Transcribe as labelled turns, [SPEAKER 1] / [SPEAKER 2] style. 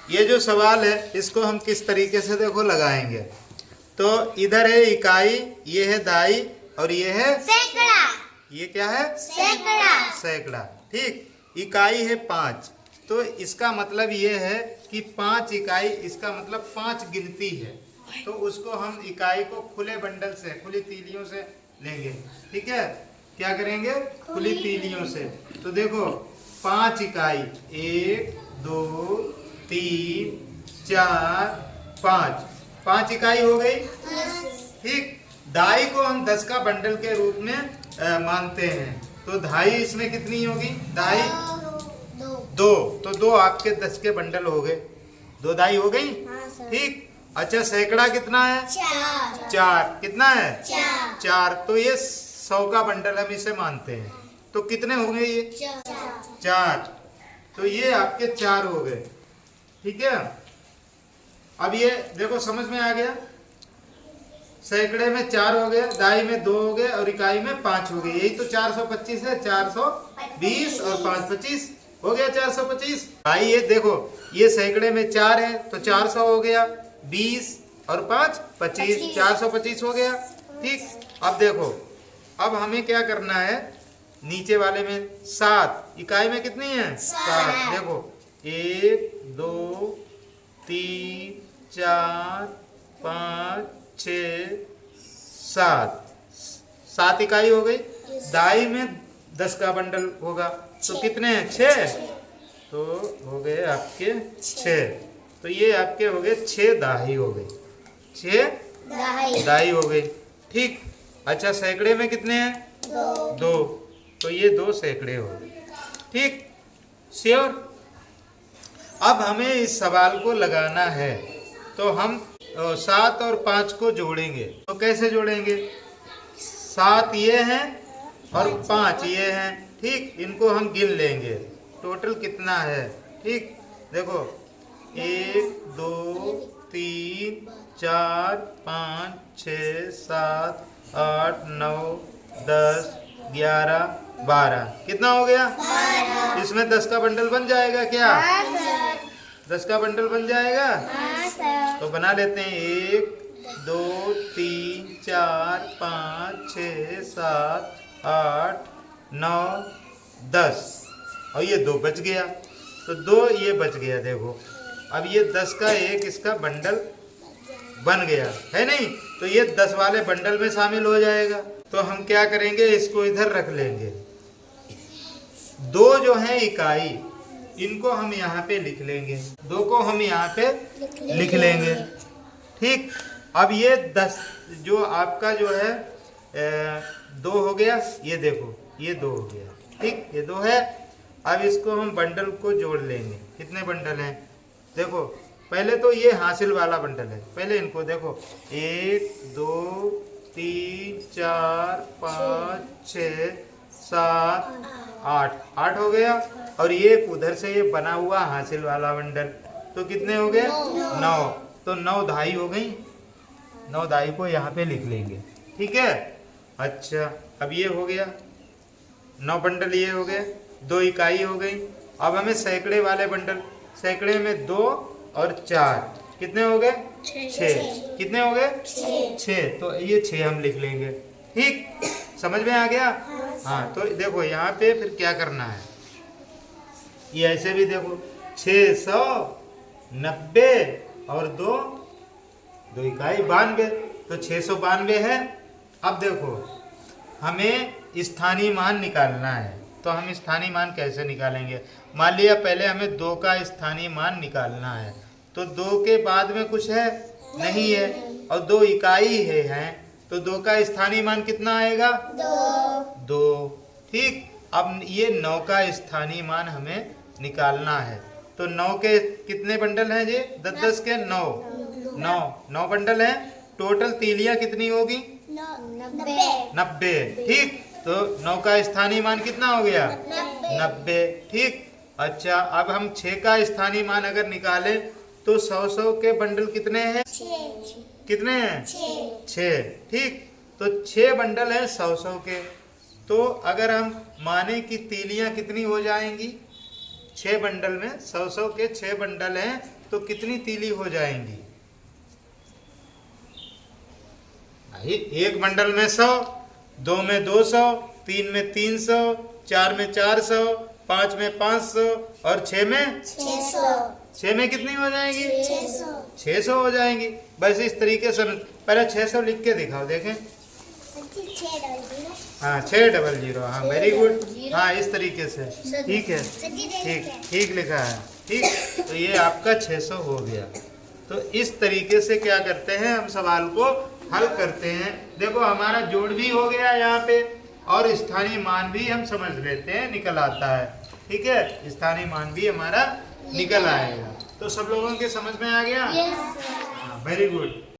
[SPEAKER 1] ये जो सवाल है इसको हम किस तरीके से देखो लगाएंगे। तो इधर है इकाई, ये है दाई और ये है
[SPEAKER 2] सैकड़ा।
[SPEAKER 1] ये क्या है?
[SPEAKER 2] सैकड़ा।
[SPEAKER 1] सैकड़ा। ठीक, इकाई है 5, तो इसका मतलब ये है कि 5 इकाई, इसका मतलब 5 गिनती है। तो उसको हम इकाई को खुले बंडल से, खुली तीलियों से लेंगे। ठीक है, क्या करेंगे? खुली तीलियों से। तो देखो 5 इकाई, 1 2 3 4 5, 5 इकाई हो गई। ठीक, दाई को हम 10 का बंडल के रूप में मानते हैं। तो दाई इसमें कितनी होगी? दाई 2, तो 2 आपके 10 के बंडल हो गए, 2 दाई हो गई। ठीक, अच्छा सैकड़ा कितना है? 4। कितना है? 4। तो ये 100 का बंडल हम इसे मानते हैं। तो कितने हो गए ये? 4। तो ये आपके 4 हो गए। ठीक है, अब ये देखो समझ में आ गया। सैकड़े में 4 हो गए, दाई में 2 हो गए और इकाई में 5 हो गए। यही तो 425 है। 420 और 5 25 हो गया 425। भाई ये देखो, ये सैकड़े में 4 है तो 400 हो गया, 20 और 5 25, 425 हो गया। ठीक, अब देखो, अब हमें क्या करना है? नीचे वाले में 7, इकाई में कितनी है? 7। देखो 1 2 3 4 5 6 7 इकाई हो गई। दाई में 10 का बंडल होगा तो कितने हैं? 6। तो हो गए आपके 6। तो ये आपके हो गए 6 दाई हो गए, 6 दाई हो गई। ठीक, अच्छा सैकड़े में कितने हैं? 2, तो ये 2 सैकड़े हो गए। ठीक, श्योर। अब हमें इस सवाल को लगाना है, तो हम 7 और 5 को जोड़ेंगे। तो कैसे जोड़ेंगे? 7 ये हैं और 5 ये हैं। ठीक, इनको हम गिन लेंगे, टोटल कितना है। ठीक, देखो 1 2 3 4 5 6 7 8 9 10 11 12, कितना हो गया? 12। इसमें 10 का बंडल बन जाएगा क्या? 10 का बंडल बन जाएगा। तो बना लेते हैं। 1 2 3 4 5 6 7 8 9 10 और ये 2 बच गया। तो 2 ये बच गया। देखो अब ये 10 का एक इसका बंडल बन गया है नहीं, तो ये 10 वाले बंडल में शामिल हो जाएगा। तो हम क्या करेंगे? इसको इधर रख लेंगे। 2 जो है इकाई, इनको हम यहाँ पे लिख लेंगे। 2 को हम यहाँ पे लिख लेंगे। ठीक, अब ये 10 जो आपका जो है 2 हो गया। ये देखो ये 2 हो गया। ठीक, ये 2 है। अब इसको हम बंडल को जोड़ लेंगे। कितने बंडल हैं? देखो पहले तो ये हासिल वाला बंडल है, पहले इनको देखो 1 2 3 4 5 6 7 8 हो गया। और ये उधर से ये बना हुआ हासिल वाला बंडल, तो कितने हो गए? 9। तो 9 दाई हो गई। 9 दाई को यहाँ पे लिख लेंगे। ठीक है, अच्छा अब ये हो गया 9 बंडल, ये हो गए 2 इकाई हो गई। अब हमें सैकड़े वाले बंडल, सैकड़े में 2 और 4 कितने हो गए? 6। कितने हो गए? 6। तो ये 6 हम लिख लेंगे। ठीक, समझ में आ गया? हाँ, तो देखो यहाँ पे फिर क्या करना है। ये ऐसे भी देखो 690 और 2 इकाई 92, तो 692 है। अब देखो हमें स्थानीय मान निकालना है, तो हम स्थानीय मान कैसे निकालेंगे? मान लिया पहले हमें 2 का स्थानीय मान निकालना है, तो 2 के बाद में कुछ है? नहीं है। और 2 इकाई है, तो 2 का स्थानीय मान कितना आएगा? 2। ठीक, अब ये 9 का स्थानीय मान हमें निकालना है। तो 9 के कितने बंडल हैं जी? 10 के 9 बंडल हैं। टोटल तीलियां कितनी होगी? 90। ठीक, तो 9 का स्थानीय मान कितना हो गया? 90। ठीक, अच्छा अब हम 6 का स्थानीय मान अगर निकालें तो 100 के बंडल कितने हैं? 6। कितने हैं? 6। ठीक, तो 6 बंडल हैं 100 के। तो अगर हम माने कि तीलियां कितनी हो जाएंगी? 6 बंडल में 100 के 6 बंडल हैं, तो कितनी तीली हो जाएंगी? भाई एक बंडल में 100, 2 में 200, 3 में 300, 4 में 400, 5 में 500 और 6 में
[SPEAKER 2] 600।
[SPEAKER 1] 6 में कितनी हो जाएंगी?
[SPEAKER 2] 600।
[SPEAKER 1] 600 हो जाएंगी। बस इस तरीके से पहले 600 लिख के दिखाओ, देखें। हाँ 600, हाँ वेरी गुड। हाँ इस तरीके से, ठीक है, ठीक लिखा है, ठीक। तो ये आपका 600 हो गया। तो इस तरीके से क्या करते हैं, हम सवाल को हल करते हैं। देखो हमारा जोड़ भी हो गया यहाँ पे और स्थानीय मान भी हम समझ लेते हैं, निकल आता है, ठीक है। स्थानीय मान भी हमारा निकल आएगा। तो सब लोगों के समझ में आ गया?
[SPEAKER 2] यस।
[SPEAKER 1] हाँ वेरी गुड।